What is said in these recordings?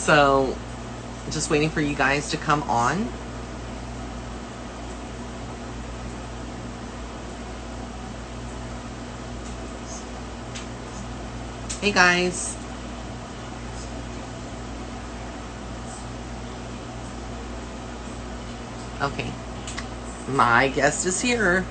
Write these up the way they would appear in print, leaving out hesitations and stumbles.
So, just waiting for you guys to come on. Hey guys. Okay. My guest is here.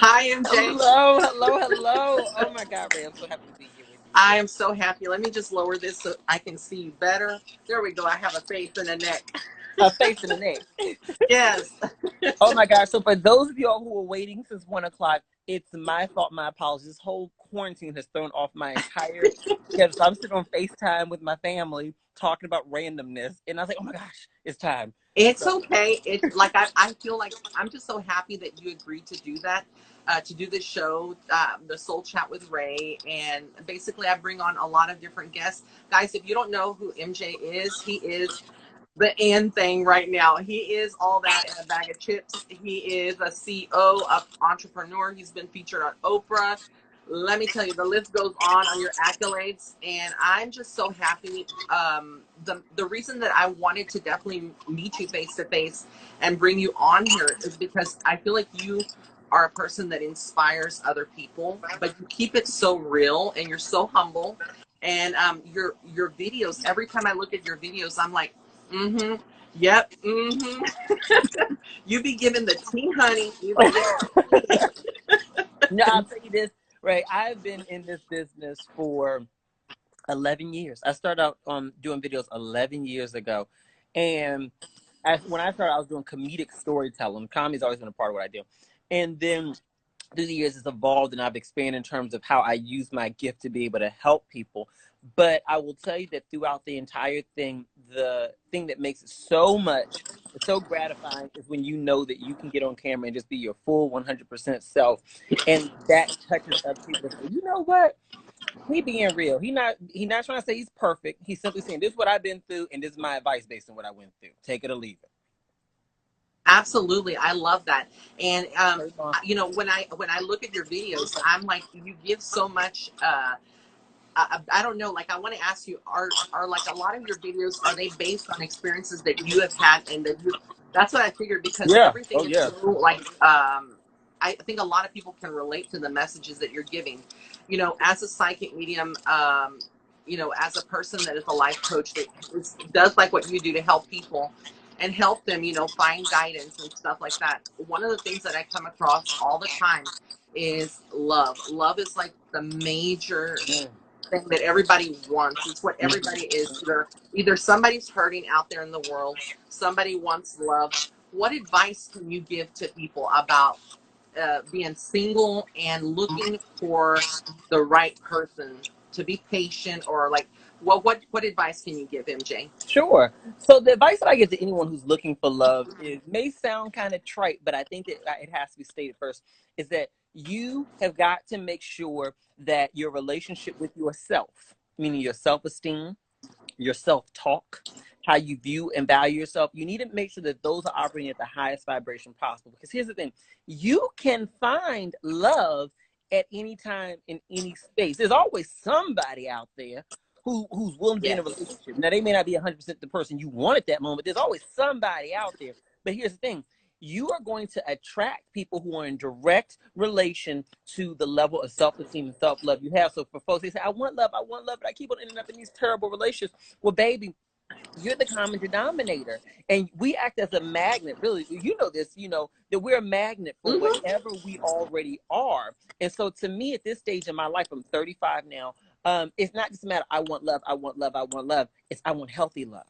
Hi, MJ. Hello, hello, hello. Oh my God, Ray, I'm so happy to be here with you. I am so happy. Let me just lower this so I can see you better. There we go. I have a face and a neck. A face and a neck. Yes. Oh my God. So for those of y'all who are waiting since 1 o'clock, it's my fault, my apologies. This whole quarantine has thrown off my entire schedule. So I'm sitting on FaceTime with my family talking about randomness. And I was like, oh my gosh, it's time. It's So okay. It's like I feel like I'm just so happy that you agreed to do that, to do this show, the Soul Chat with Ray. And basically, I bring on a lot of different guests. Guys, if you don't know who MJ is, he is the end thing right now. He is all that in a bag of chips. He is a CEO, of entrepreneur. He's been featured on Oprah. Let me tell you, the list goes on your accolades, and I'm just so happy. The reason that I wanted to definitely meet you face to face and bring you on here is because I feel like you are a person that inspires other people, but you keep it so real and you're so humble. And your videos, every time I look at your videos, I'm like, mm-hmm, yep, mm-hmm. You be giving the tea, honey. You be giving. no, I'll tell you this, Ray. I've been in this business for 11 years. I started out doing videos 11 years ago. And when I started, I was doing comedic storytelling. Comedy's always been a part of what I do. And then through the years, it's evolved and I've expanded in terms of how I use my gift to be able to help people. But I will tell you that throughout the entire thing, the thing that makes it so gratifying is when you know that you can get on camera and just be your full 100% self. And that touches other people to say, you know what? He being real. He not trying to say he's perfect. He's simply saying this is what I've been through and this is my advice based on what I went through. Take it or leave it. Absolutely, I love that. And Hey, Mom. when I look at your videos, I'm like, you give so much. I don't know. Like, I want to ask you, are like a lot of your videos, are they based on experiences that you have had and that you? That's what I figured, because Yeah. everything Oh is yeah. so like. I think a lot of people can relate to the messages that you're giving. As a psychic medium, as a person that is a life coach that does like what you do to help people and help them, find guidance and stuff like that. One of the things that I come across all the time is love. Love is like the major thing that everybody wants. It's what everybody is. Either somebody's hurting out there in the world, somebody wants love. What advice can you give to people about being single and looking for the right person, to be patient, or like, what advice can you give, MJ? Sure. So the advice that I give to anyone who's looking for love is may sound kind of trite, but I think that it has to be stated first, is that you have got to make sure that your relationship with yourself, meaning your self-esteem, your self-talk, how you view and value yourself, you need to make sure that those are operating at the highest vibration possible. Because here's the thing, you can find love at any time in any space. There's always somebody out there who's willing to be in a Yes. relationship. Now, they may not be 100% the person you want at that moment. There's always somebody out there. But here's the thing, you are going to attract people who are in direct relation to the level of self-esteem and self-love you have. So for folks, they say, I want love, but I keep on ending up in these terrible relationships. Well, baby, you're the common denominator. And we act as a magnet, really. You know this, that we're a magnet for Mm-hmm. whatever we already are. And so to me, at this stage in my life, I'm 35 now. It's not just a matter, I want love, I want love, I want love. It's I want healthy love.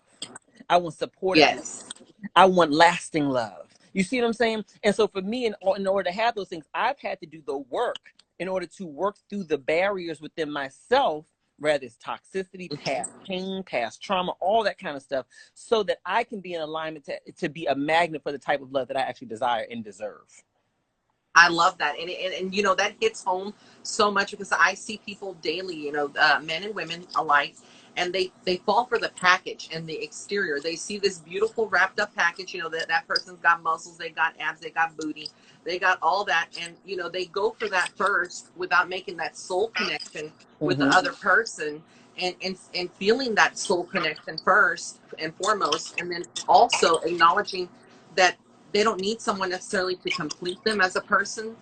I want supportive love. Yes. I want lasting love. You see what I'm saying? And so for me, in order to have those things, I've had to do the work in order to work through the barriers within myself, whether it's toxicity, past pain, past trauma, all that kind of stuff, so that I can be in alignment to be a magnet for the type of love that I actually desire and deserve. I love that. And you know, that hits home so much because I see people daily, you know, men and women alike, and they fall for the package and the exterior. They see this beautiful wrapped up package, you know, that person's got muscles, they got abs, they got booty, they got all that. And, you know, they go for that first without making that soul connection with the other person, and feeling that soul connection first and foremost, and then also acknowledging that they don't need someone necessarily to complete them as a person,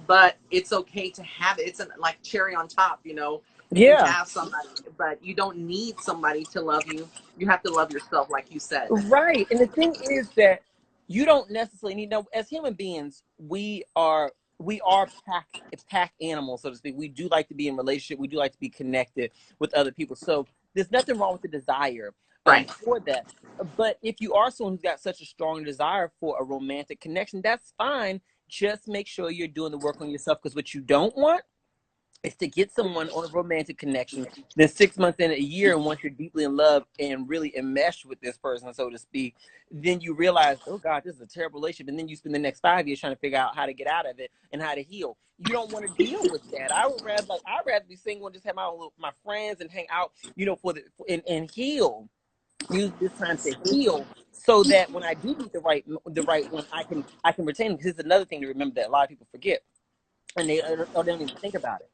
but it's okay to have it. It's like cherry on top, you know. You can Yeah. have somebody, but you don't need somebody to love you. You have to love yourself, like you said. Right. And the thing is that you don't necessarily need, no, as human beings, we are pack animals, so to speak. We do like to be in relationship. We do like to be connected with other people. So there's nothing wrong with the desire Right. for that. But if you are someone who's got such a strong desire for a romantic connection, that's fine. Just make sure you're doing the work on yourself, because what you don't want is to get someone on a romantic connection, then 6 months in, a year, and once you're deeply in love and really enmeshed with this person, so to speak, then you realize, oh God, this is a terrible relationship. And then you spend the next 5 years trying to figure out how to get out of it and how to heal. You don't want to deal with that. I'd rather be single and just have my friends and hang out, you know, and heal. Use this time to heal, so that when I do meet the right one, I can retain them. Because it's another thing to remember that a lot of people forget, and they don't even think about it.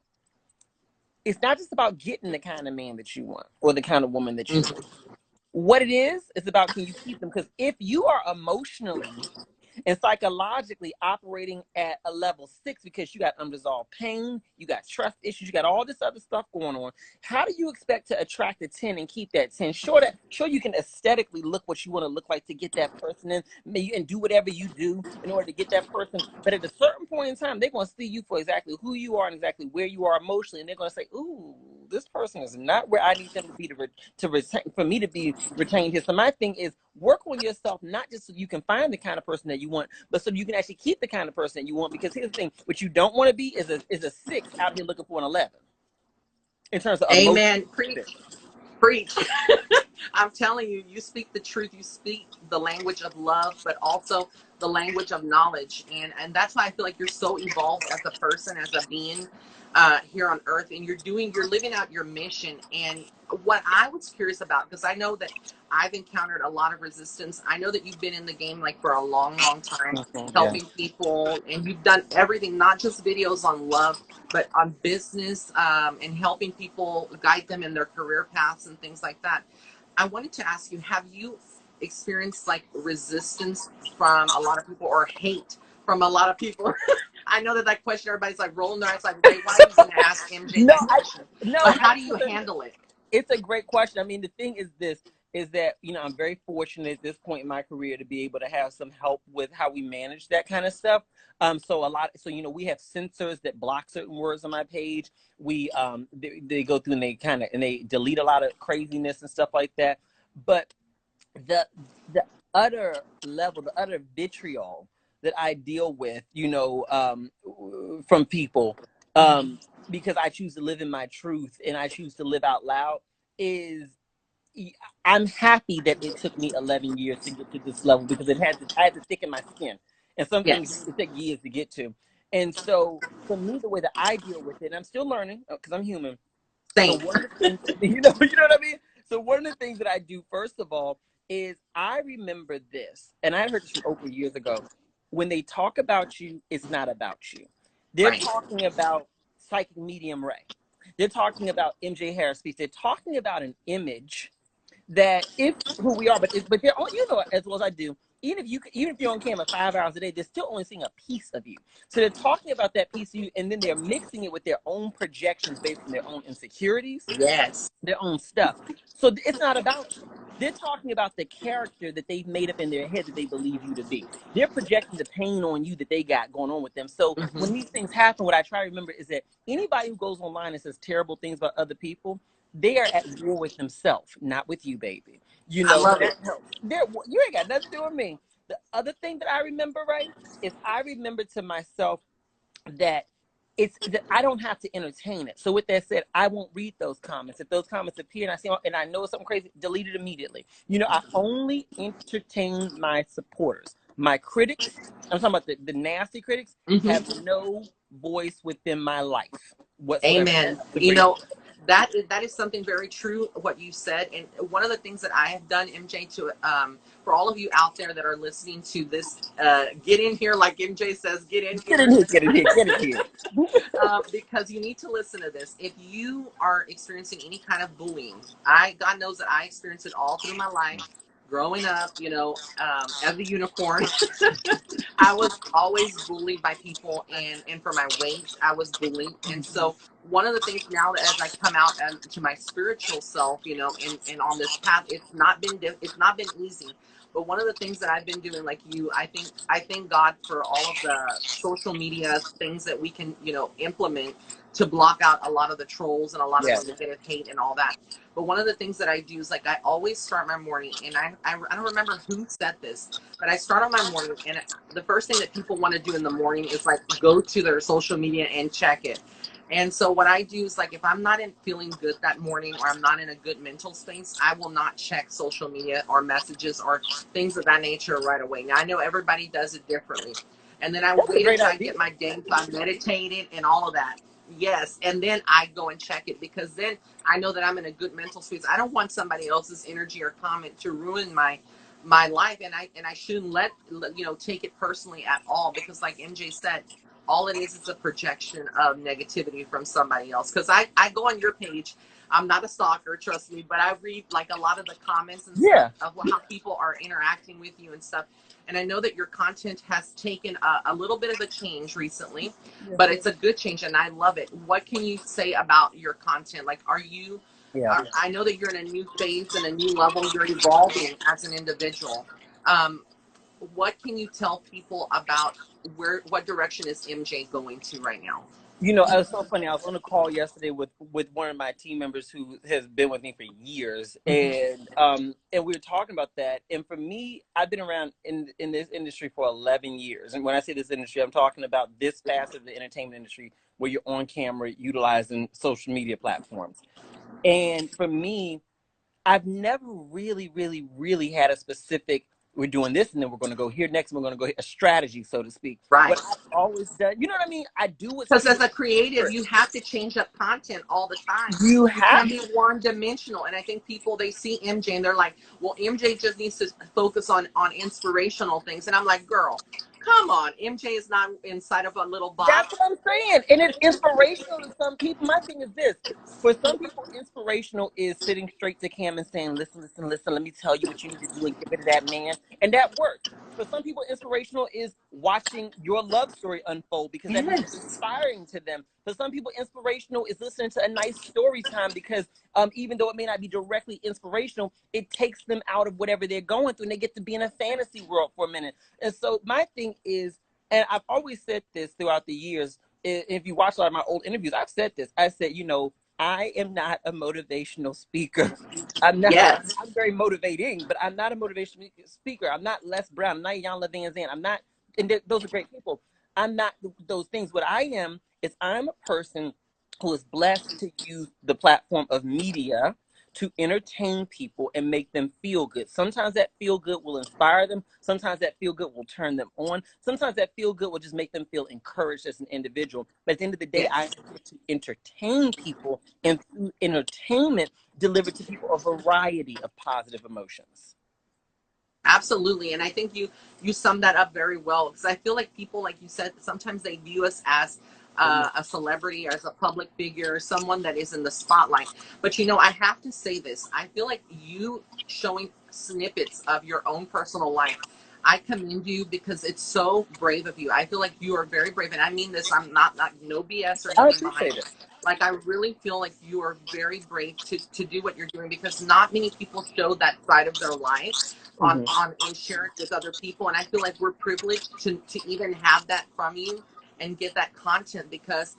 It's not just about getting the kind of man that you want or the kind of woman that you want. What it is about, can you keep them? Because if you are emotionally and psychologically operating at a level 6 because you got unresolved pain, you got trust issues, you got all this other stuff going on, how do you expect to attract a 10 and keep that 10? Sure, you can aesthetically look what you want to look like to get that person in, and do whatever you do in order to get that person. But at a certain point in time, they're going to see you for exactly who you are and exactly where you are emotionally, and they're going to say, "Ooh, this person is not where I need them to be to retain, for me to be retained here." So my thing is, work on yourself, not just so you can find the kind of person that you want, but so you can actually keep the kind of person that you want. Because here's the thing: what you don't want to be is a 6 out here looking for an 11 in terms of emotional. Amen. Preach. I'm telling you, you speak the truth. You speak the language of love, but also the language of knowledge. And that's why I feel like you're so evolved as a person, as a being here on earth. And you're living out your mission. And what I was curious about, because I know that I've encountered a lot of resistance. I know that you've been in the game like for a long, long time, Yeah. helping people, and you've done everything, not just videos on love, but on business, and helping people, guide them in their career paths and things like that. I wanted to ask you, have you experienced like resistance from a lot of people, or hate from a lot of people? I know that question, everybody's like rolling their eyes like, Ray, why are you going to ask MJ No, that question? no. But how do you handle it? It's a great question. I mean, the thing is this, is that, you know, I'm very fortunate at this point in my career to be able to have some help with how we manage that kind of stuff. So you know, we have censors that block certain words on my page. They go through and they delete a lot of craziness and stuff like that. But the utter level, the utter vitriol that I deal with, you know, from people, because I choose to live in my truth and I choose to live out loud, is, I'm happy that it took me 11 years to get to this level, because I had to thicken my skin, and some things Yes. it take years to get to. And so for me, the way that I deal with it, and I'm still learning because I'm human. So Same. one of the things, you know what I mean? So one of the things that I do, first of all, is I remember this, and I heard this from Oprah years ago. When they talk about you, it's not about you. They're Right. talking about psychic medium Ray. They're talking about MJ Harris speech. They're talking about an image that, if who we are, but they're on, you know, as well as I do. Even if you're on camera 5 hours a day, they're still only seeing a piece of you. So they're talking about that piece of you, and then they're mixing it with their own projections based on their own insecurities, Yes. their own stuff. So it's not about you. They're talking about the character that they've made up in their head that they believe you to be. They're projecting the pain on you that they got going on with them. So when these things happen, what I try to remember is that anybody who goes online and says terrible things about other people, they are at war with themselves, not with you, baby. You I know, love that it. helps. You ain't got nothing to do with me. The other thing that I remember, right, is I remember to myself that it's that I don't have to entertain it. So with that said, I won't read those comments. If those comments appear and I see, and I know something crazy, delete it immediately. You know, I only entertain my supporters. My critics, I'm talking about the nasty critics, have Mm-hmm. no voice within my life whatsoever. Amen. The You great. know, that is something very true what you said. And one of the things that I have done, MJ, to for all of you out there that are listening to this, get in here, like MJ says, get in Get in here. here, get in here, get in here. Because you need to listen to this. If you are experiencing any kind of bullying, God knows that I experienced it all through my life. Growing up, as a unicorn, I was always bullied by people, and for my weight, I was bullied. And so one of the things now that as I come out to my spiritual self, and on this path, it's not been easy. But one of the things that I've been doing, like you, I thank God for all of the social media things that we can, implement to block out a lot of the trolls and a lot of Yeah. the negative hate and all that. But one of the things that I do is like I always start my morning, and I don't remember who said this, but I start on my morning, and the first thing that people want to do in the morning is like go to their social media and check it. And so what I do is like if I'm not feeling good that morning, or I'm not in a good mental space, I will not check social media or messages or things of that nature right away. Now I know everybody does it differently. And then I That's a wait great until I idea. get my day, so I meditated and all of that. Yes, and then I go and check it, because then I know that I'm in a good mental space. I don't want somebody else's energy or comment to ruin my life, and I shouldn't take it personally at all, because like MJ said, all it is a projection of negativity from somebody else. Because I go on your page. I'm not a stalker, trust me, but I read like a lot of the comments and stuff Yeah. of how people are interacting with you and stuff. And I know that your content has taken a little bit of a change recently, but it's a good change, and I love it. What can you say about your content? Like, Yeah. I know that you're in a new phase and a new level. You're evolving as an individual. Um, what can you tell people about what direction is MJ going to right now? It was so funny. I was on a call yesterday with one of my team members who has been with me for years, Mm-hmm. and we were talking about that. And for me, I've been around in this industry for 11 years. And when I say this industry, I'm talking about this facet of the entertainment industry where you're on camera utilizing social media platforms. And for me, I've never really, really, really had a specific, we're doing this and then we're going to go here next and we're going to go here, a strategy, so to speak. Right. What I've always done, you know what I mean? I do what Because as seems a creative, you first. have to change up content all the time. You You can't have be one dimensional. And I think people, they see MJ and they're like, well, MJ just needs to focus on inspirational things. And I'm like, girl, come on. MJ is not inside of a little That's box. what I'm saying. And it's inspirational to some people. My thing is this. For some people, inspirational is sitting straight to cam and saying, listen, listen, listen, let me tell you what you need to do and get rid of that man. And that works. For some people, inspirational is watching your love story unfold because that may be Yes. inspiring to them. For some people, inspirational is listening to a nice story time because even though it may not be directly inspirational, it takes them out of whatever they're going through and they get to be in a fantasy world for a minute. And so my thing is, and I've always said this throughout the years. If you watch a lot of my old interviews, I've said this. I said, I am not a motivational speaker. I'm not. Yes. I'm very motivating, but I'm not a motivational speaker. I'm not Les Brown. I'm not Jan Van Zandt. I'm not. And those are great people. I'm not those things. What I am is I'm a person who is blessed to use the platform of media to entertain people and make them feel good. Sometimes that feel good will inspire them. Sometimes that feel good will turn them on. Sometimes that feel good will just make them feel encouraged as an individual. But at the end of the day, I'm Yes. here to entertain people and through entertainment, deliver to people a variety of positive emotions. Absolutely. And I think you summed that up very well, because I feel like people, like you said, sometimes they view us as a celebrity, as a public figure, someone that is in the spotlight. But I have to say this. I feel like you showing snippets of your own personal life, I commend you, because it's so brave of you. I feel like you are very brave. And I mean this, I'm not no BS or I anything behind appreciate it. it. Like, I really feel like you are very brave to do what you're doing, because not many people show that side of their life Mhm. and share it with other people. And I feel like we're privileged to even have that from you and get that content, because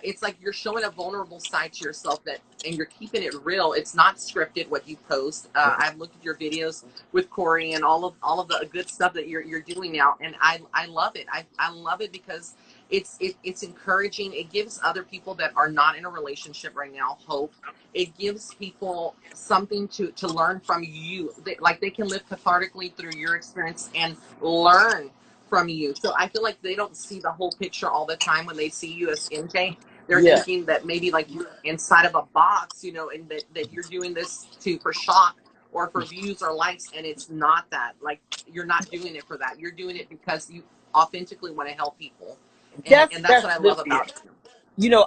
it's like you're showing a vulnerable side to yourself, and you're keeping it real. It's not scripted what you post. I've looked at your videos with Corey and all of the good stuff that you're doing now, and I love it. I love it, because it's encouraging. It gives other people that are not in a relationship right now hope. It gives people something to learn from you. Like they can live cathartically through your experience and learn from you. So I feel like they don't see the whole picture all the time when they see you as MJ. They're Yeah. thinking that maybe like you're inside of a box, you know, and that you're doing this for shock or for views or likes, and it's not that. Like you're not doing it for that. You're doing it because you authentically want to help people, and that's what I love Listen, about you. you know,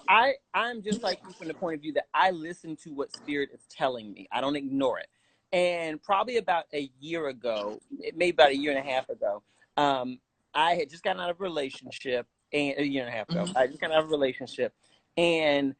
I'm just like you from the point of view that I listen to what spirit is telling me. I don't ignore it. And probably about a year ago, maybe about a year and a half ago, um, I had just gotten out of a relationship, and a year and a half ago, Mm-hmm. I just got out of a relationship, and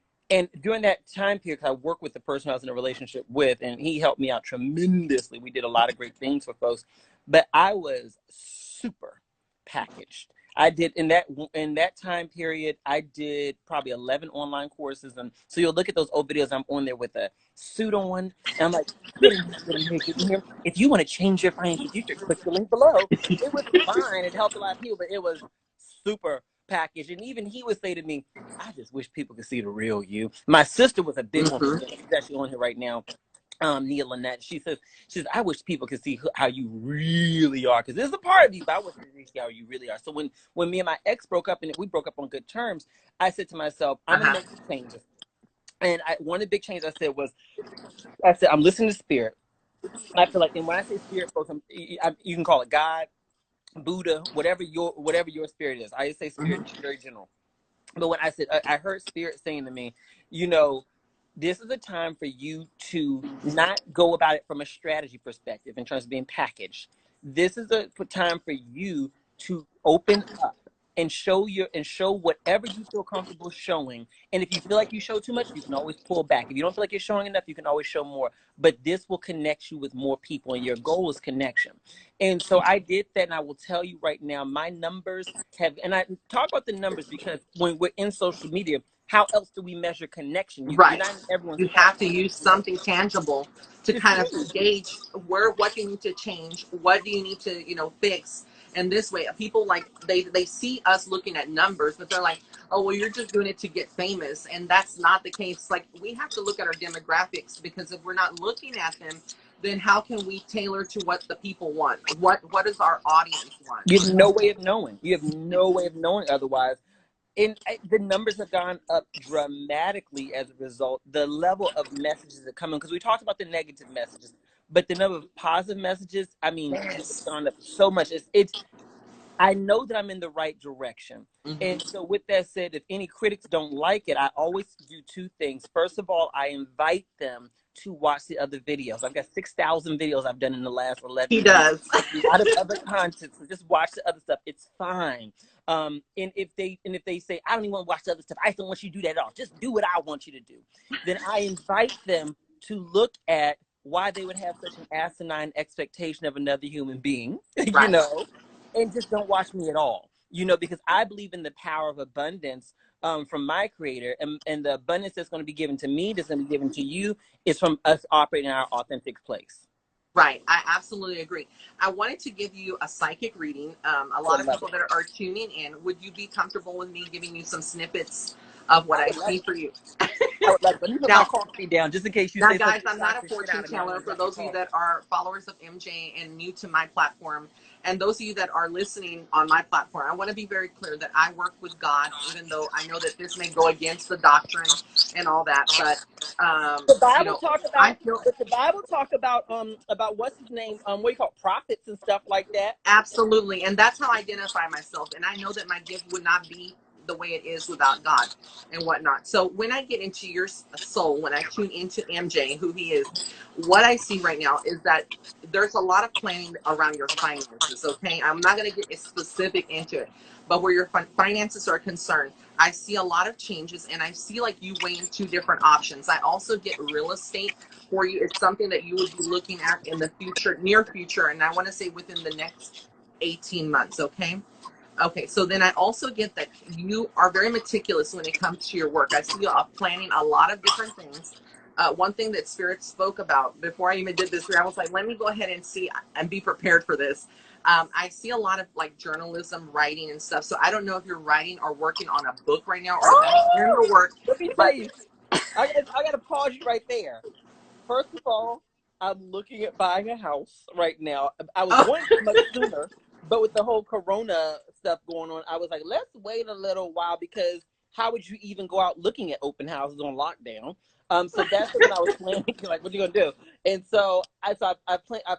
during that time period, 'cause I worked with the person I was in a relationship with, and he helped me out tremendously. We did a lot of great things for folks, but I was super packaged. I did in that time period. I did probably 11 online courses, and so you'll look at those old videos. I'm on there with a suit on, and I'm like, getting here. If you want to change your financial future, click the link below. It was fine. It helped a lot of people, but it was super packaged. And even he would say to me, "I just wish people could see the real you." My sister was a big one for Mm-hmm. me. She's actually on here right now. Nia Lynette, she says, I wish people could see how you really are, because there's a part of you, but I wish they could see how you really are. So when me and my ex broke up, and we broke up on good terms, I said to myself, I'm gonna Uh-huh. make some changes. And one of the big changes I said was, I'm listening to spirit. I feel like, and when I say spirit, folks, you can call it God, Buddha, whatever your spirit is. I just say spirit, Mm-hmm. very general. But when I said, I heard spirit saying to me, you know, this is a time for you to not go about it from a strategy perspective in terms of being packaged. This is a time for you to open up and show whatever you feel comfortable showing. And if you feel like you show too much, you can always pull back. If you don't feel like you're showing enough, you can always show more. But this will connect you with more people, and your goal is connection. And so I did that, and I will tell you right now, my numbers have, and I talk about the numbers because when we're in social media, how else do we measure connection? You're Right. not in everyone's You have to platform. use something tangible to It's kind of huge. gauge what do you need to change, what do you need to, fix. And this way, people like they see us looking at numbers, but they're like, oh, well, you're just doing it to get famous, and that's not the case. Like we have to look at our demographics, because if we're not looking at them, then how can we tailor to what the people want? What does our audience want? You have no way of knowing. You have no way of knowing otherwise. And the numbers have gone up dramatically as a result. The level of messages that come in, because we talked about the negative messages, but the number of positive messages, I mean, it's Yes. gone up so much. It's I know that I'm in the right direction. And Mm-hmm. so, with that said, if any critics don't like it, I always do two things. First of all, I invite them to watch the other videos. I've got 6,000 videos I've done in the last He 11 years. does. A lot of other content, so just watch the other stuff. It's fine. And if they say, I don't even want to watch the other stuff, I just don't want you to do that at all. Just do what I want you to do. Then I invite them to look at why they would have such an asinine expectation of another human being, you Right. know, and just don't watch me at all, because I believe in the power of abundance, from my creator, and the abundance that's going to be given to me, that's going to be given to you, is from us operating in our authentic place. Right. I absolutely agree. I wanted to give you a psychic reading. A So lot of love people it. that are tuning in, would you be comfortable with me giving you some snippets of what I I would love see it. for you? I would love it. Let me put my Now, coffee down just in case you Now, say guys, something I'm not knocks a the shit fortune out of me. I don't teller. want to For drop my those of you coffee. that are followers of MJ and new to my platform, and those of you that are listening on my platform, I want to be very clear that I work with God, even though I know that this may go against the doctrine and all that. But, The Bible talk I about, feel but the Bible talk about what's his name, what do you call it, prophets and stuff like that. absolutely. And that's how I identify myself. And I know that my gift would not be the way it is without God and whatnot. So when I get into your soul, when I tune into MJ, who he is, what I see right now is that there's a lot of planning around your finances. Okay. I'm not going to get specific into it, but where your finances are concerned, I see a lot of changes, and I see like you weighing two different options. I also get real estate for you. It's something that you would be looking at in the future, near future. And I want to say within the next 18 months. Okay. Okay, so then I also get that you are very meticulous when it comes to your work. I see you planning a lot of different things. one thing that Spirit spoke about before I even did this, I was like, let me go ahead and see and be prepared for this. I see a lot of like journalism, writing and stuff. So I don't know if you're writing or working on a book right now or that's in the work. Let me tell But you, I got to pause you right there. First of all, I'm looking at buying a house right now. I was oh, wanting to much sooner, but with the whole Corona stuff going on, I was like, let's wait a little while because how would you even go out looking at open houses on lockdown? So that's when I was planning, like, what are you gonna do? And so I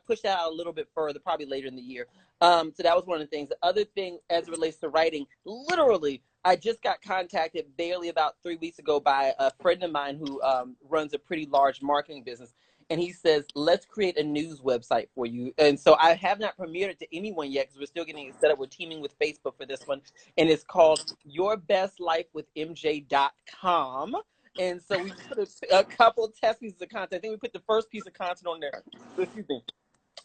pushed that out a little bit further, probably later in the year. So that was one of the things. The other thing, as it relates to writing, literally, I just got contacted barely about 3 weeks ago by a friend of mine who runs a pretty large marketing business. And he says, let's create a news website for you. And so I have not premiered it to anyone yet because we're still getting it set up. We're teaming with Facebook for this one. And it's called yourbestlifewithmj.com. And so we put a couple of test pieces of content. I think we put the first piece of content on there. Excuse me,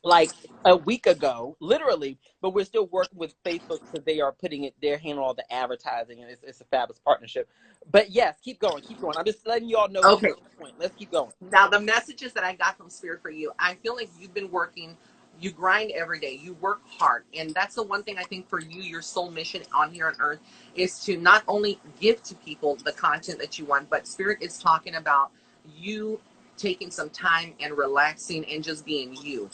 like a week ago, literally, but we're still working with Facebook because they are putting it, their hand on all the advertising, and it's a fabulous partnership. But yes, keep going, keep going. I'm just letting you all know to okay. your point. Let's keep going. Now, the messages that I got from Spirit for you, I feel like you've been working, you grind every day, you work hard. And that's the one thing I think for you, your sole mission on here on earth is to not only give to people the content that you want, but Spirit is talking about you taking some time and relaxing and just being you.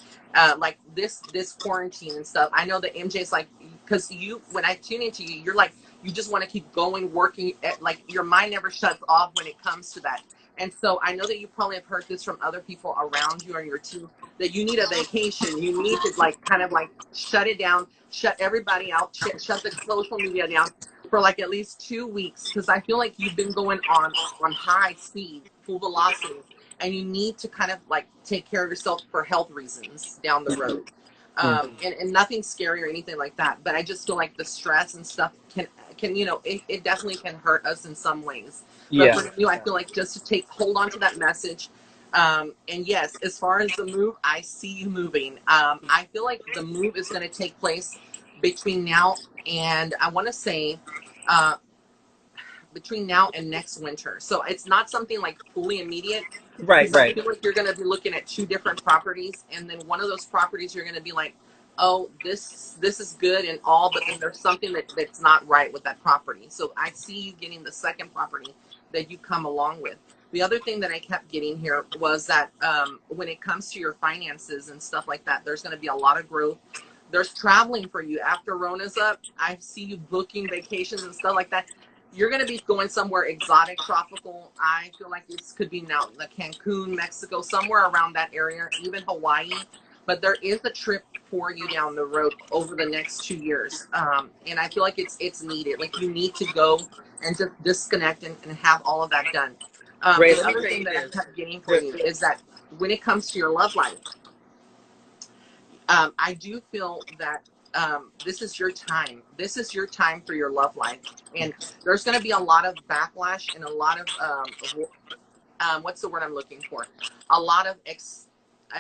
Like this quarantine and stuff. I know that MJ's like, because you, when I tune into you, you're like, you just want to keep going, working, like your mind never shuts off when it comes to that. And so I know that you probably have heard this from other people around you on your team that you need a vacation. You need to like kind of like shut it down, shut everybody out, shut the social media down for like at least 2 weeks because I feel like you've been going on high speed, full velocity, and you need to kind of like take care of yourself for health reasons down the road. And nothing scary or anything like that. But I just feel like the stress and stuff can it definitely can hurt us in some ways. But Yeah. for you, I feel like just to hold on to that message. And yes, as far as the move, I see you moving. I feel like the move is going to take place between now and I want to say uh, between now and next winter. So it's not something like fully immediate Right, because I right. feel like you're going to be looking at two different properties, and then one of those properties you're going to be like, oh, this is good and all, but then there's something that's not right with that property. So I see you getting the second property that you come along with. The other thing that I kept getting here was that when it comes to your finances and stuff like that, there's going to be a lot of growth. There's traveling for you after Rona's up. I see you booking vacations and stuff like that. You're going to be going somewhere exotic, tropical. I feel like this could be now the Cancun, Mexico, somewhere around that area, even Hawaii. But there is a trip for you down the road over the next 2 years, and I feel like it's needed. Like you need to go and just disconnect and have all of that done. Ray, The let me other tell thing you that I this. kept getting for you is that when it comes to your love life, I do feel that this is your time. This is your time for your love life. And there's going to be a lot of backlash and a lot of, what's the word I'm looking for? A lot of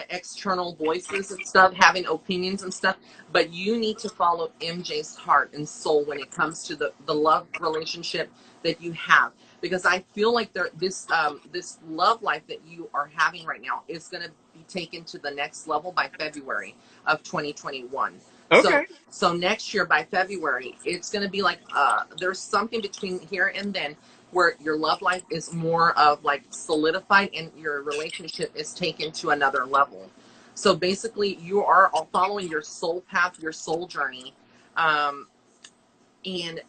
external voices and stuff, having opinions and stuff. But you need to follow MJ's heart and soul when it comes to the love relationship that you have. Because I feel like this love life that you are having right now is going to be taken to the next level by February of 2021. So Okay. so next year by February, it's going to be like there's something between here and then where your love life is more of like solidified and your relationship is taken to another level. So basically, you are all following your soul path, your soul journey, um, and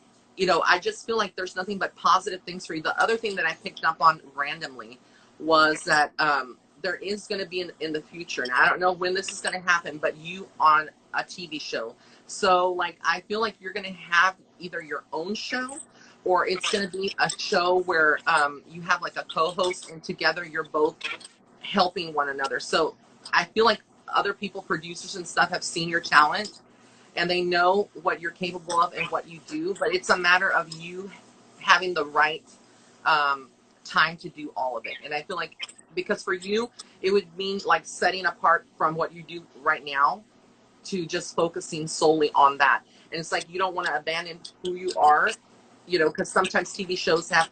I just feel like there's nothing but positive things for you. The other thing that I picked up on randomly was that there is going to be in the future, and I don't know when this is going to happen, but you on a TV show. So like I feel like you're going to have either your own show or it's going to be a show where you have like a co-host and together you're both helping one another. So I feel like other people, producers and stuff, have seen your talent and they know what you're capable of and what you do, but it's a matter of you having the right um, time to do all of it. And I feel like because for you, it would mean like setting apart from what you do right now to just focusing solely on that. And it's like you don't want to abandon who you are, because sometimes TV shows have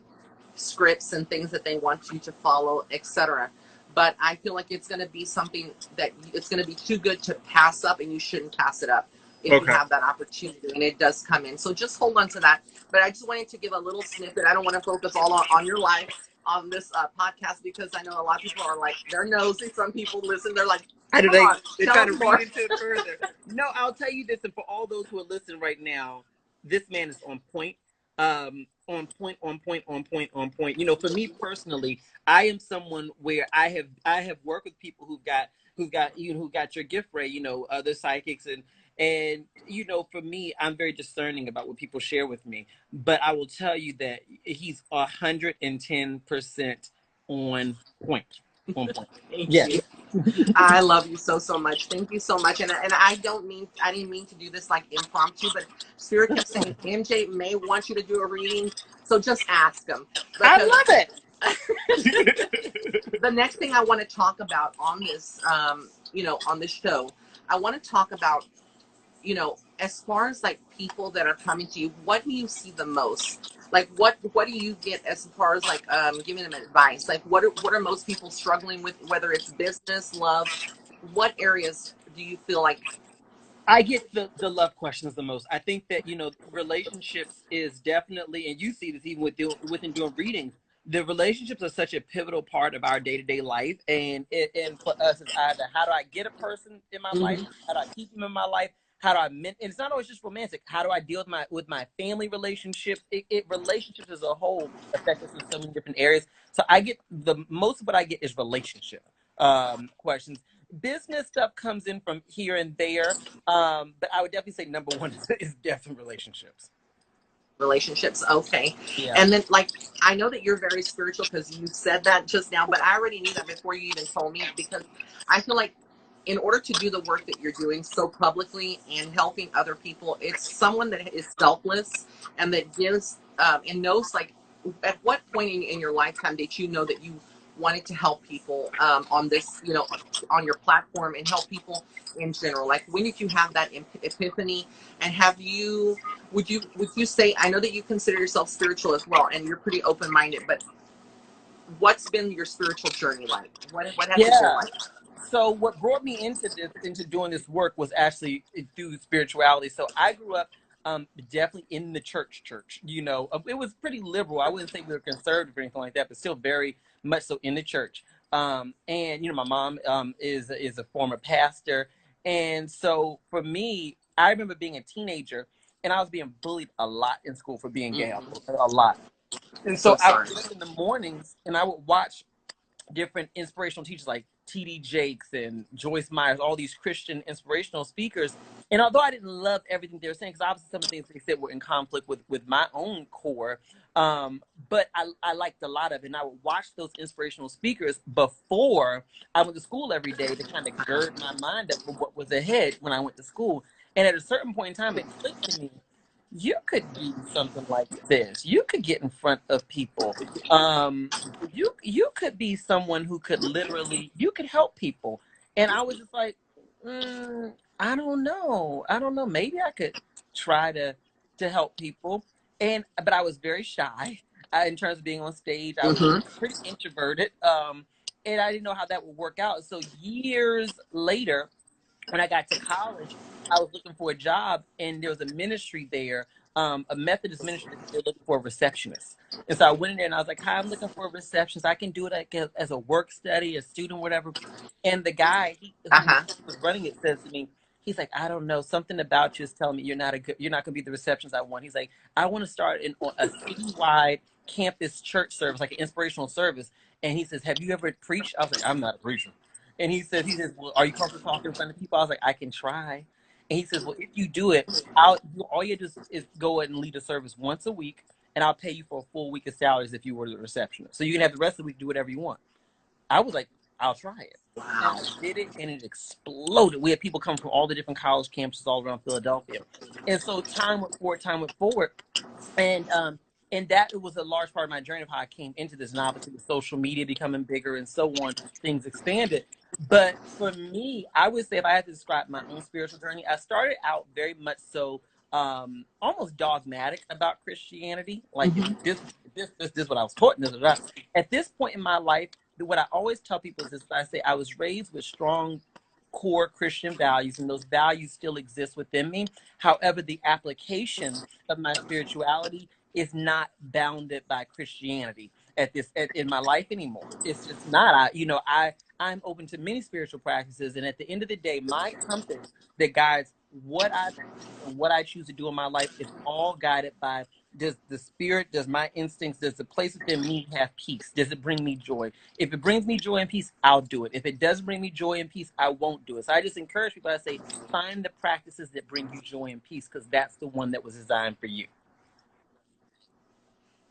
scripts and things that they want you to follow, etc. But I feel like it's going to be something that it's going to be too good to pass up, and you shouldn't pass it up if you have that opportunity, and it does come in. So just hold on to that. But I just wanted to give a little snippet. I don't want to focus all on your life on this podcast, because I know a lot of people are like, they're nosy. Some people listen, they're like, I know come on, they tell try to us more. read into it further. No, I'll tell you this, and for all those who are listening right now, this man is on point. On point, on point, on point, on point. You know, for me personally, I am someone where I have worked with people who got your gift, Ray. You know, other psychics, and you know, for me, I'm very discerning about what people share with me. But I will tell you that he's 110% on point. On point. Thank Yes. you. I love you so much. Thank you so much. And I didn't mean to do this like impromptu, but Spirit kept saying MJ may want you to do a reading, so just ask him. I Because love it. the next thing I want to talk about on this, on this show, I want to talk about, as far as like people that are coming to you, what do you see the most? Like what do you get as far as like giving them advice? Like what are most people struggling with, whether it's business, love? What areas do you feel like? I get the love questions the most. I think that, you know, relationships is definitely, and you see this even within doing readings, the relationships are such a pivotal part of our day-to-day life. And for us, it's either how do I get a person in my life? Mhm. How do I keep them in my life? How do I, and it's not always just romantic. How do I deal with my family relationships? Relationships as a whole affect us in so many different areas. So I get the most of what I get is relationship questions. Business stuff comes in from here and there. But I would definitely say number one is definitely relationships. Relationships, okay. Yeah. And then, like, I know that you're very spiritual because you said that just now, but I already knew that before you even told me, because I feel like in order to do the work that you're doing so publicly and helping other people, it's someone that is selfless and that gives and knows, like, at what point in your lifetime did you know that you wanted to help people on this, on your platform, and help people in general? Like, when did you have that epiphany? And would you say, I know that you consider yourself spiritual as well, and you're pretty open-minded, but what's been your spiritual journey like? What has it been Yeah. like? So what brought me into doing this work was actually through spirituality. So I grew up definitely in the church. You know, it was pretty liberal. I wouldn't say we were conservative or anything like that, but still very much so in the church. And you know, my mom is a former pastor, and so for me, I remember being a teenager, and I was being bullied a lot in school for being gay, a lot. And So so I would sorry. get up in the mornings and I would watch different inspirational teachers like T.D. Jakes and Joyce Myers, all these Christian inspirational speakers. And although I didn't love everything they were saying, because obviously some of the things they said were in conflict with my own core, but I liked a lot of it. And I would watch those inspirational speakers before I went to school every day to kind of gird my mind up for what was ahead when I went to school. And at a certain point in time, it clicked to me, you could do something like this. You could get in front of people. Um, you could be someone who could literally you could help people. And I was just like, I don't know, maybe I could try to help people. And but I was very shy in terms of being on stage. I was Mm-hmm. pretty introverted, and I didn't know how that would work out. So years later, when I got to college, I was looking for a job, and there was a ministry there, a Methodist ministry that they're looking for a receptionist. And so I went in there and I was like, "Hi, I'm looking for a receptionist. I can do it like as a work study, a student, whatever." And the guy who Uh-huh. was running it says to me, he's like, "I don't know, something about you is telling me you're not gonna be the receptionist I want." He's like, "I want to start a citywide campus church service, like an inspirational service." And he says, "Have you ever preached?" I was like, "I'm not a preacher." And he says, "Well, are you comfortable talking in front of people?" I was like, "I can try." And he says, "Well, if you do it, all you do is go ahead and lead a service once a week, and I'll pay you for a full week of salaries if you were the receptionist. So you can have the rest of the week do whatever you want." I was like, "I'll try it." And Wow. I did it, and it exploded. We had people come from all the different college campuses all around Philadelphia. And so time went forward, and that was a large part of my journey of how I came into this. And obviously, with social media becoming bigger and so on, things expanded. But for me, I would say if I had to describe my own spiritual journey, I started out very much so almost dogmatic about Christianity. Like Mm-hmm. this is what I was taught. This, at this point in my life, what I always tell people is this: I say I was raised with strong core Christian values, and those values still exist within me. However, the application of my spirituality is not bounded by Christianity in my life anymore. It's just not. I'm open to many spiritual practices, and at the end of the day, my compass that guides what I do and what I choose to do in my life is all guided by, does the spirit, does my instincts, does the place within me have peace? Does it bring me joy? If it brings me joy and peace, I'll do it. If it doesn't bring me joy and peace, I won't do it. So I just encourage people, I say, find the practices that bring you joy and peace, because that's the one that was designed for you.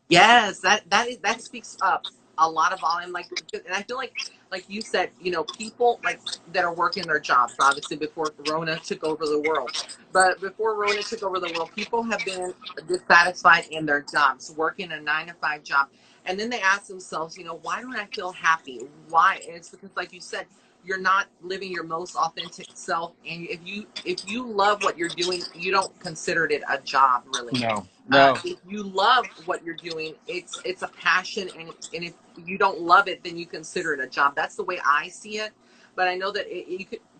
Yes, that speaks up a lot of volume. Like, and I feel like you said, you know, people like that are working their jobs, obviously before Rona took over the world. But before Rona took over the world, people have been dissatisfied in their jobs, working a 9 to 5 job. And then they ask themselves, you know, why don't I feel happy? Why? And it's because, like you said, you're not living your most authentic self. And if you love what you're doing, you don't consider it a job, really. No. If you love what you're doing, it's a passion, and if you don't love it, then you consider it a job. That's the way I see it, but I know that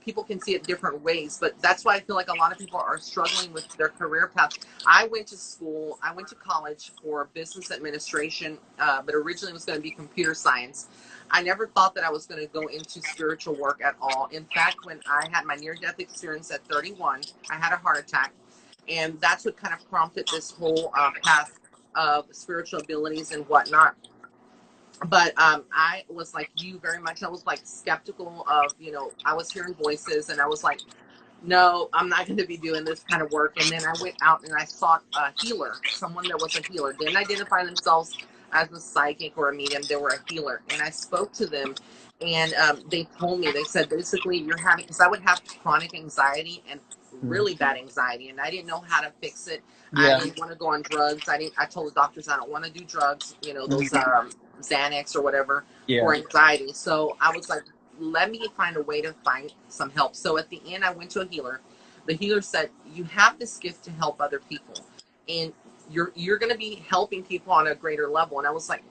people can see it different ways. But that's why I feel like a lot of people are struggling with their career path. I went to college for business administration, but originally it was going to be computer science. I never thought that I was going to go into spiritual work at all. In fact, when I had my near-death experience at 31, I had a heart attack. And that's what kind of prompted this whole path of spiritual abilities and whatnot. But I was like you very much. I was like skeptical of, you know, I was hearing voices and I was like, no, I'm not going to be doing this kind of work. And then I went out and I sought a healer, someone that was a healer. Didn't identify themselves as a psychic or a medium. They were a healer. And I spoke to them, and they told me, they said, basically, you're having, because I would have chronic anxiety and really bad anxiety, and I didn't know how to fix it. Yeah. I didn't want to go on drugs. I told the doctors I don't want to do drugs, you know, those Xanax or whatever for anxiety. So I was like, let me find a way to find some help. So at the end, I went to a healer. The healer said, you have this gift to help other people, and you're going to be helping people on a greater level. And I was like,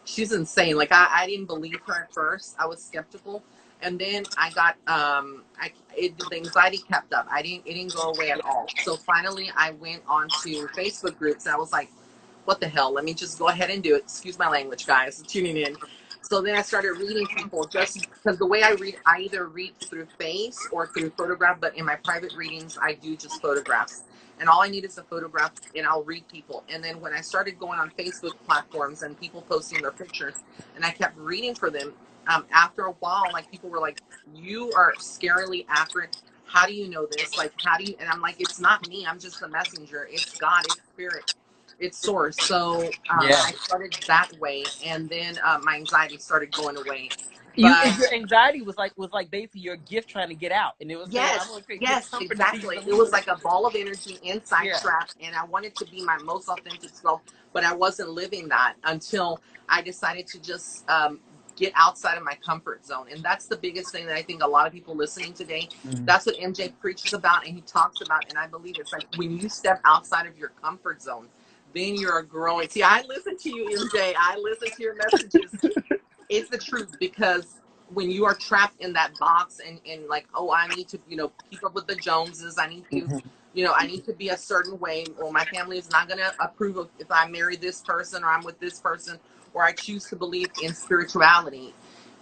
she's insane. Like, I didn't believe her at first. I was skeptical. And then I got, the anxiety kept up. It didn't go away at all. So finally I went on to Facebook groups, and I was like, what the hell? Let me just go ahead and do it. Excuse my language, guys, tuning in. So then I started reading people, just because the way I read, I either read through face or through photograph, but in my private readings, I do just photographs. And all I need is a photograph, and I'll read people. And then when I started going on Facebook platforms and people posting their pictures, and I kept reading for them, after a while, like, people were like, you are scarily accurate. How do you know this? Like, how do you? And I'm like, it's not me. I'm just the messenger. It's God. It's spirit. It's source. So I started that way, and then my anxiety started going away. But your anxiety was like basically your gift trying to get out, and it was yes, exactly. It was like a ball of energy inside trapped, and I wanted to be my most authentic self, but I wasn't living that until I decided to just get outside of my comfort zone. And that's the biggest thing that I think a lot of people listening today, that's what MJ preaches about and he talks about. And I believe it's like, when you step outside of your comfort zone, then you're growing. See, I listen to you, MJ. I listen to your messages. It's the truth, because when you are trapped in that box and like, oh, I need to, you know, keep up with the Joneses. I need to, you know, I need to be a certain way. Well, my family is not going to approve of if I marry this person, or I'm with this person, or I choose to believe in spirituality.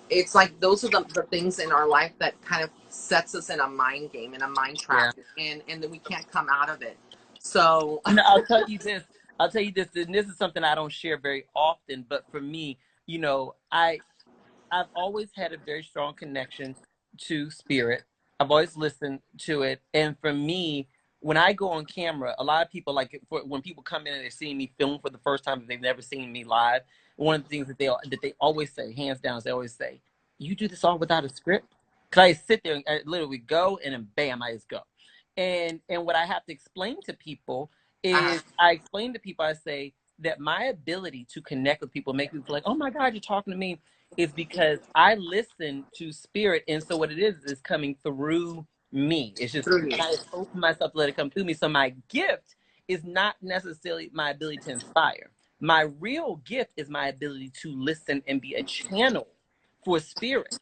It's like, those are the things in our life that kind of sets us in a mind game, in a mind trap, and then we can't come out of it. So I'll tell you this, and this is something I don't share very often, but for me, you know, I've always had a very strong connection to spirit. I've always listened to it. And for me, when I go on camera, a lot of people, like, when people come in and they're seeing me film for the first time, if they've never seen me live, one of the things that they always say, hands down, is they always say, you do this all without a script? Because I sit there and I literally go, and then bam, I just go. And what I have to explain to people is, I say that my ability to connect with people, make people feel like, oh my God, you're talking to me, is because I listen to spirit. And so what it is coming through me. It's just, I open myself to let it come through me. So my gift is not necessarily my ability to inspire. My real gift is my ability to listen and be a channel for spirit.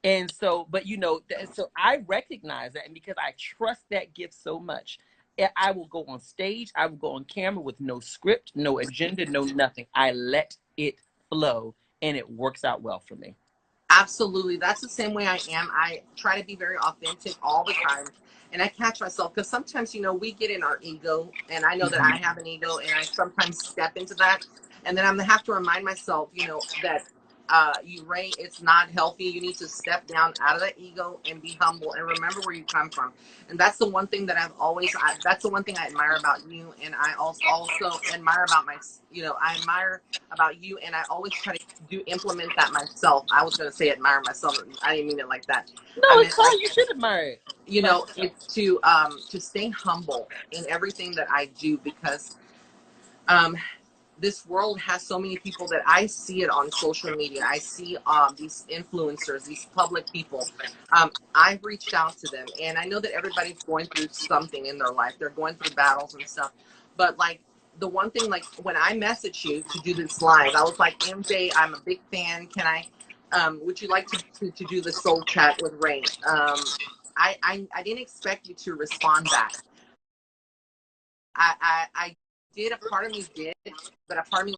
And so, but you know, so I recognize that, and because I trust that gift so much, I will go on stage, I will go on camera with no script, no agenda, no nothing. I let it flow, and it works out well for me. Absolutely. That's the same way I am. I try to be very authentic all the time. And I catch myself because sometimes, we get in our ego. And I know that I have an ego and I sometimes step into that. And then I'm going to have to remind myself, that Ray, it's not healthy. You need to step down out of that ego and be humble and remember where you come from. And that's the one thing that that's the one thing I admire about you. And I also admire about I admire about you, and I always try to implement that myself. I was going to say admire myself. I didn't mean it like that. No, I it's mean, fine. You should admire it. it's to stay humble in everything that I do, because this world has so many people that I see it on social media. I see these influencers, these public people. I've reached out to them, and I know that everybody's going through something in their life. They're going through battles and stuff. But like the one thing, like when I messaged you to do this live, I was like, MJ, I'm a big fan. Can I? Would you like to do the soul chat with Ray? I didn't expect you to respond back. I did. A part of me did, but a part of me,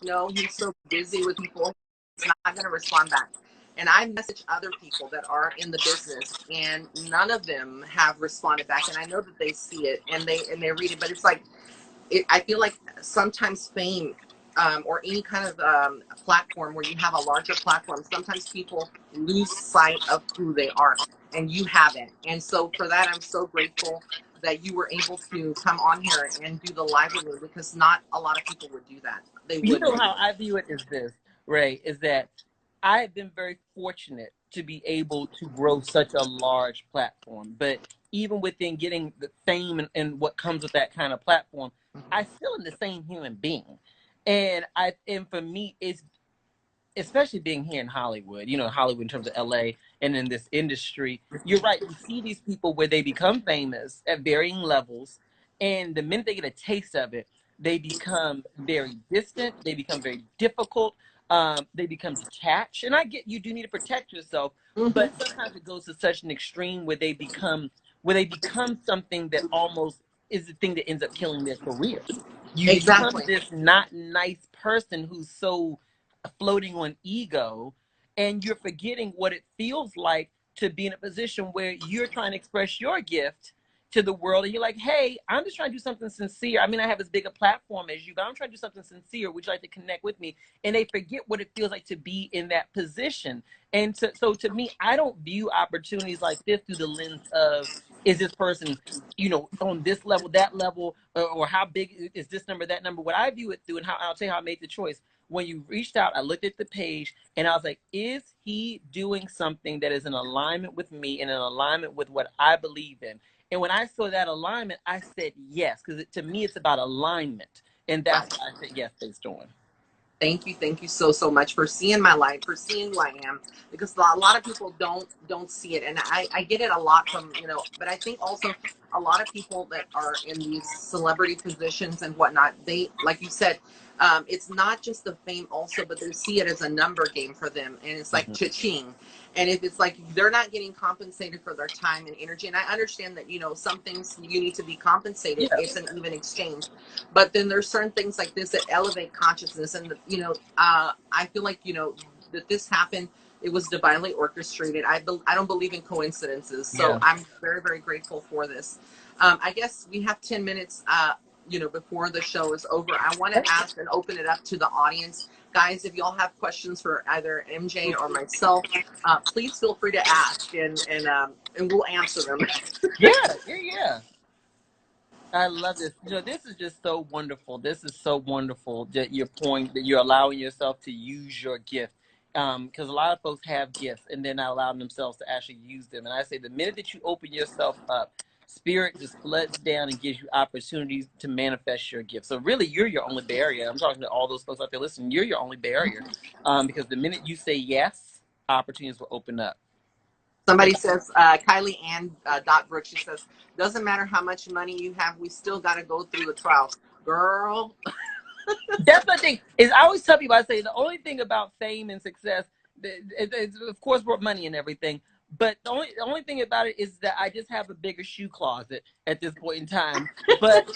no, he's so busy with people, he's not going to respond back. And I message other people that are in the business, and none of them have responded back. And I know that they see it and they read it, but it's like I feel like sometimes fame, or any kind of platform where you have a larger platform, sometimes people lose sight of who they are, and you haven't. And so for that, I'm so grateful that you were able to come on here and do the live with me, because not a lot of people would do that. They You know wouldn't. how I view it is this, Ray, is that I have been very fortunate to be able to grow such a large platform. But even within getting the fame and what comes with that kind of platform, I still am the same human being. And for me, it's especially being here in Hollywood, Hollywood in terms of LA and in this industry, you're right. You see these people where they become famous at varying levels. And the minute they get a taste of it, they become very distant. They become very difficult. They become detached. And I get you do need to protect yourself, but sometimes it goes to such an extreme where they become something that almost is the thing that ends up killing their career. You become Exactly. this not nice person who's so floating on ego, and you're forgetting what it feels like to be in a position where you're trying to express your gift to the world, and you're like, hey, I'm just trying to do something sincere. I mean, I have as big a platform as you, but I'm trying to do something sincere. Would you like to connect with me? And they forget what it feels like to be in that position. And so to me, I don't view opportunities like this through the lens of, is this person on this level, that level, or how big is this number, that number. What I view it through, and how I'll tell you how I made the choice. When you reached out, I looked at the page and I was like, is he doing something that is in alignment with me and in alignment with what I believe in? And when I saw that alignment, I said yes, because to me, it's about alignment. And that's Right. why I said yes based on. Thank you so much for seeing my light, for seeing who I am, because a lot of people don't see it, and I get it a lot from But I think also a lot of people that are in these celebrity positions and whatnot, they, like you said, it's not just the fame also, but they see it as a number game for them, and it's like Mhm. cha-ching. And if it's like they're not getting compensated for their time and energy, and I understand that some things you need to be compensated, Yeah. it's an even exchange, but then there's certain things like this that elevate consciousness. And I feel like that this happened, it was divinely orchestrated. I don't believe in coincidences, so Yeah. I'm very, very grateful for this. I guess we have 10 minutes before the show is over. I want to ask and open it up to the audience. Guys, if y'all have questions for either MJ or myself, please feel free to ask, and we'll answer them. Yeah. Yeah. Yeah. I love this. This is just so wonderful. This is so wonderful that you're allowing yourself to use your gift. Because a lot of folks have gifts and they're not allowing themselves to actually use them. And I say the minute that you open yourself up, spirit just floods down and gives you opportunities to manifest your gift. So really, you're your only barrier. I'm talking to all those folks out there listening. You're your only barrier. Because the minute you say yes, opportunities will open up. Somebody says, Kylie Ann Dot Brooks, she says, doesn't matter how much money you have, we still got to go through the trials. Girl, That's the thing is I always tell people, I say the only thing about fame and success, it's of course brought money and everything, but the only thing about it is that I just have a bigger shoe closet at this point in time. But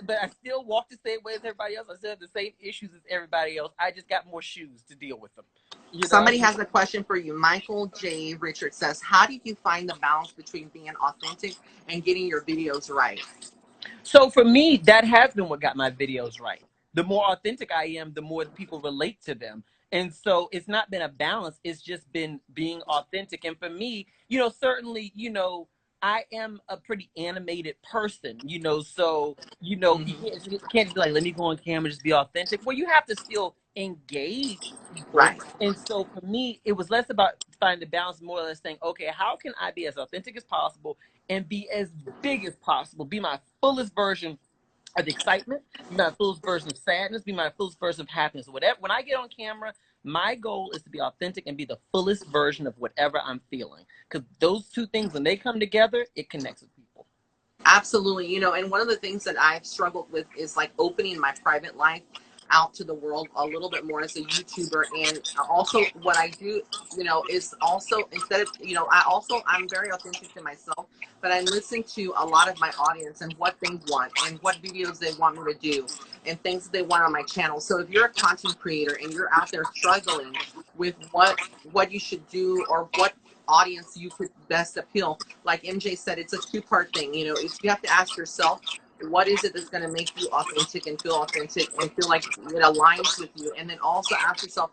I still walk the same way as everybody else. I still have the same issues as everybody else. I just got more shoes to deal with them. You know. Somebody has a question for you. Michael J. Richard says, how do you find the balance between being authentic and getting your videos right? So for me, that has been what got my videos right. The more authentic I am, the more people relate to them. And so it's not been a balance. It's just been being authentic. And for me, certainly, I am a pretty animated person, so, you Mm-hmm. can't just be like, let me go on camera, just be authentic. Well, you have to still engage people. Right. And so for me, it was less about finding the balance, more or less saying, okay, how can I be as authentic as possible and be as big as possible, be my fullest version of excitement, be my fullest version of sadness, be my fullest version of happiness. Whatever. When I get on camera, my goal is to be authentic and be the fullest version of whatever I'm feeling. Because those two things, when they come together, it connects with people. Absolutely. And one of the things that I've struggled with is like opening my private life out to the world a little bit more as a YouTuber. And also what I do, is also instead of, I'm very authentic to myself, but I listen to a lot of my audience and what they want and what videos they want me to do and things that they want on my channel. So if you're a content creator and you're out there struggling with what you should do or what audience you could best appeal, like MJ said, it's a two-part thing. It's, you have to ask yourself, what is it that's going to make you authentic and feel like it aligns with you, and then also ask yourself,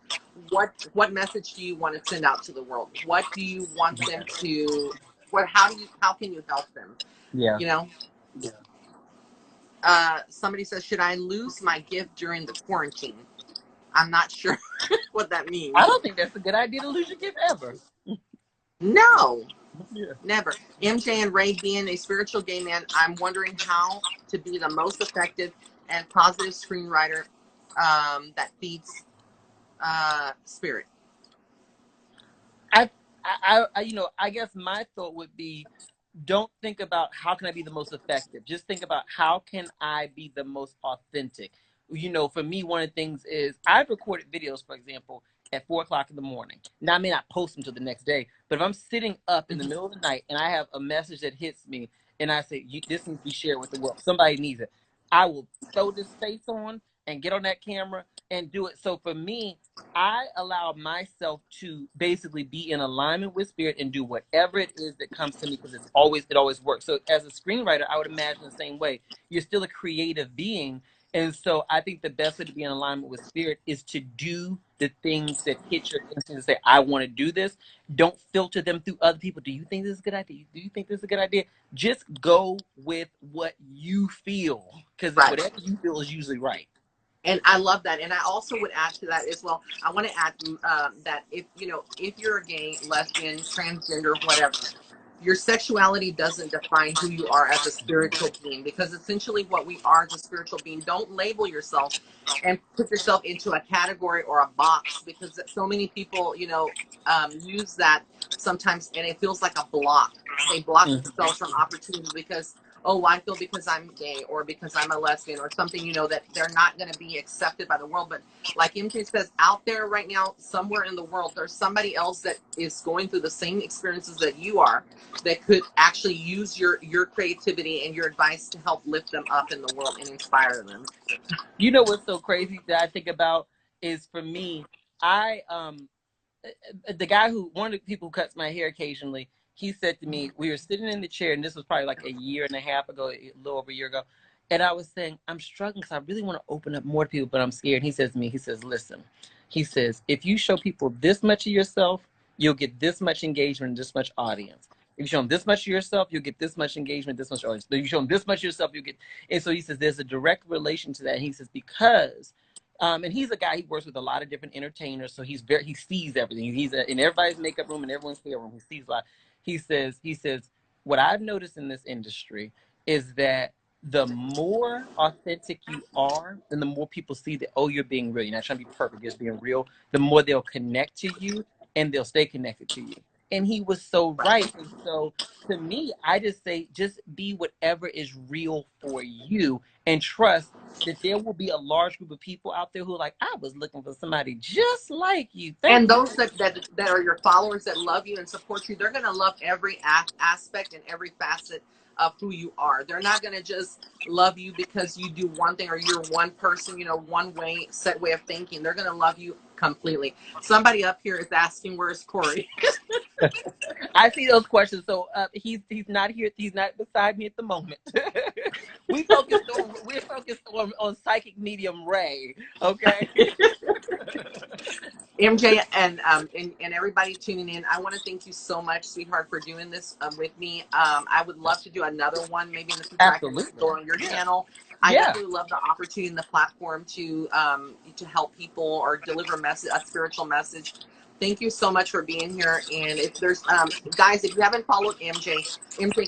what message do you want to send out to the world? What do you want them to? How can you help them? Yeah. You know. Somebody says, should I lose my gift during the quarantine? I'm not sure what that I means. don't think that's a good idea to lose your gift ever. No. Yeah. Never. MJ and Ray, being a spiritual gay man, I'm wondering how to be the most effective and positive screenwriter that feeds spirit. I guess my thought would be, don't think about how can I be the most effective. Just think about how can I be the most authentic. For me, one of the things is I've recorded videos, for example, at 4 o'clock in the morning. Now I may not post them till the next day, but if I'm sitting up in the middle of the night and I have a message that hits me and I say, this needs to be shared with the world, somebody needs it, I will throw this face on and get on that camera and do it. So for me, I allow myself to basically be in alignment with spirit and do whatever it is that comes to me, because it always works. So as a screenwriter, I would imagine the same way. You're still a creative being. And so I think the best way to be in alignment with spirit is to do the things that hit your instinct and say, I want to do this. Don't filter them through other people. Do you think this is a good idea? Do you think this is a good idea? Just go with what you feel, because Right. whatever you feel is usually right. And I love that. And I also would add to that as well. I want to add that if you're a gay, lesbian, transgender, whatever, your sexuality doesn't define who you are as a spiritual being, because essentially what we are as a spiritual being, don't label yourself and put yourself into a category or a box, because so many people, use that sometimes, and it feels like a block. They block Mhm. themselves from opportunities because, oh, I feel because I'm gay or because I'm a lesbian or something, that they're not going to be accepted by the world. But like MJ says, out there right now, somewhere in the world, there's somebody else that is going through the same experiences that you are, that could actually use your creativity and your advice to help lift them up in the world and inspire them. You know what's so crazy that I think about is, for me, I the guy who one of the people who cuts my hair occasionally, he said to me, we were sitting in the chair, and this was probably like a year and a half ago, a little over a year ago, and I was saying, I'm struggling because I really want to open up more to people, but I'm scared. And he says to me, he says, listen, he says, if you show people this much of yourself, you'll get this much engagement and this much audience. If you show them this much of yourself, you'll get this much engagement, this much audience. If you show them this much of yourself, you get. And so he says there's a direct relation to that. And he says because and he's a guy, he works with a lot of different entertainers, so he sees everything. He's in everybody's makeup room and everyone's hair room. He sees a lot. He says, what I've noticed in this industry is that the more authentic you are, and the more people see that, oh, you're being real. You're not trying to be perfect, you're just being real. The more they'll connect to you and they'll stay connected to you. And he was so right. And so to me, I just say, just be whatever is real for you, and trust that there will be a large group of people out there who are like, I was looking for somebody just like you. Thank And you. those that are your followers that love you and support you, they're going to love every aspect and every facet of who you are. They're not going to just love you because you do one thing or you're one person, you know, one way, set way of thinking. They're going to love you completely. Somebody up here is asking, where's Corey? I see those questions. So he's not here. He's not beside me at the moment. We're focused on psychic medium Ray. Okay. MJ and everybody tuning in, I want to thank you so much, sweetheart, for doing this with me. I would love to do another one. Maybe in the future I can Absolutely. go on your channel. I Yeah. definitely love the opportunity and the platform to help people or deliver a spiritual message. Thank you so much for being here. And if there's guys, if you haven't followed MJ,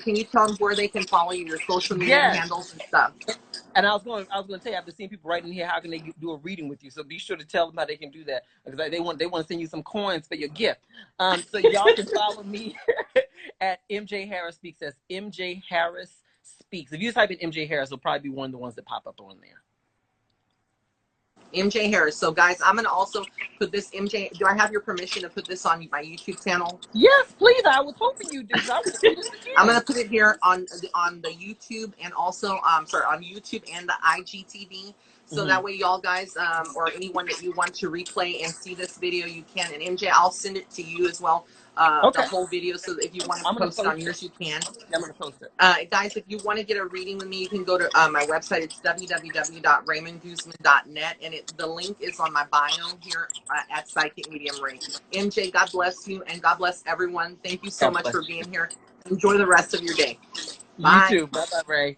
can you tell them where they can follow you, your social media Yes. handles and stuff? And I was going to tell you, I've been seeing people writing here, how can they do a reading with you? So be sure to tell them how they can do that, because they want to send you some coins for your gift. So y'all can follow me at MJ Harris Speaks. That's MJ Harris Speaks. If you type in MJ Harris, it'll probably be one of the ones that pop up on there. MJ Harris. So guys, I'm going to also put this, MJ, do I have your permission to put this on my YouTube channel? Yes, please. I was hoping you did. I'm going to put it here on the YouTube, and also on YouTube and the IGTV. So that way y'all guys, or anyone that you want to replay and see this video, you can. And MJ, I'll send it to you as well, the whole video. So if you want to post it on yours, you can. I'm going to post it. Guys, if you want to get a reading with me, you can go to my website. It's www.raymondguzman.net, and the link is on my bio here at Psychic Medium Ray. MJ, God bless you, and God bless everyone. Thank you so much for being here. Enjoy the rest of your day. Bye. You too. Bye-bye, Ray.